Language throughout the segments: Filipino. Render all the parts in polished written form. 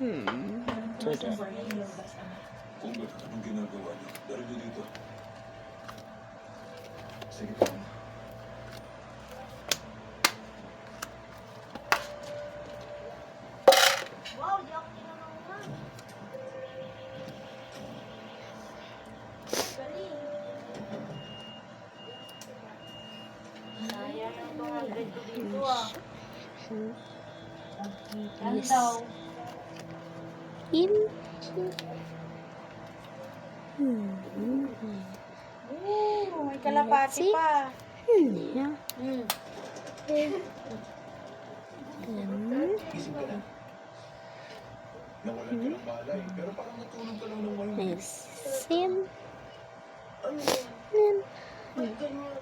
Tara. Albert, anong ginagawa niyo? Dali niyo dito. Sige po. Sayang ang 200 ko dito ah. Yes. daw. May kalapati Let's see. pa. Yeah. Gising ka na. Nawalan ka ng malay, pero parang natulog ka lang ng malamig. Sim. Ano yan? Ba't ganyan?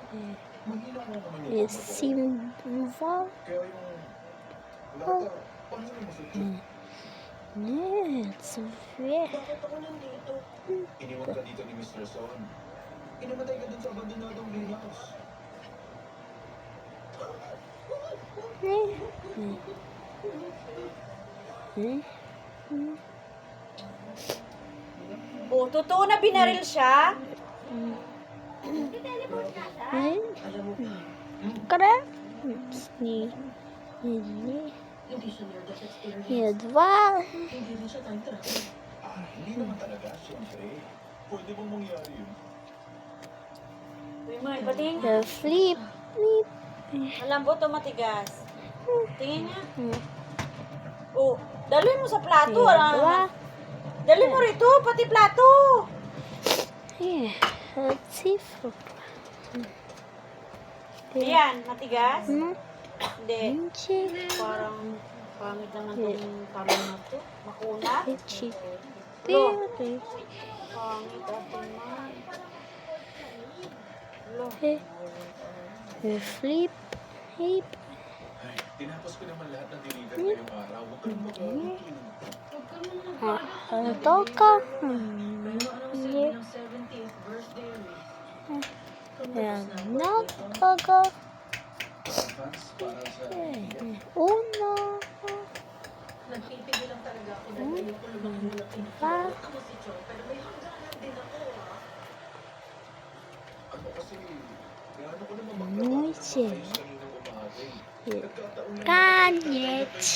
Mahina mo naman yung pagbabaw. Simba. Kaya yung lata, paano na masutso? Let's see. Bakit ako nandito? Iniwan ka dito ni Mr. Son. Inamatay ka dun sa abandonadong greenhouse. Oh, totoo na binaril siya? Kara? Ni. Ini. Два. Hindi naman talaga, siyempre. Pwede bang mangyari yun? Uy, May, patingin nga. Flip. Flip. Malambot o matigas? Tingin nga. Oh, dalhin mo sa plato. Два. Dalhin mo rito, pati plato. Let's see. Ayan, matigas? Hindi. Inchi. Parang pangit naman itong talong na to. Makunat. Inchi. Lo, pangit atin man. Lo. Flip. Flip. Ay, tinapos ko naman lahat ng deliver ngayong araw. Huwag ka nang mag-aarutin. Toka. Toka. Advance para sa... Uno. Nagpipigil lang talaga ako dahil ayoko lumaki-laki na Pa. ako si Cho, pero may hangganan din ako Ano kasi, plano ko naman Muy magtrabaho ng maayos kaninang umaga eh. Nagkataon lang Kanyet. na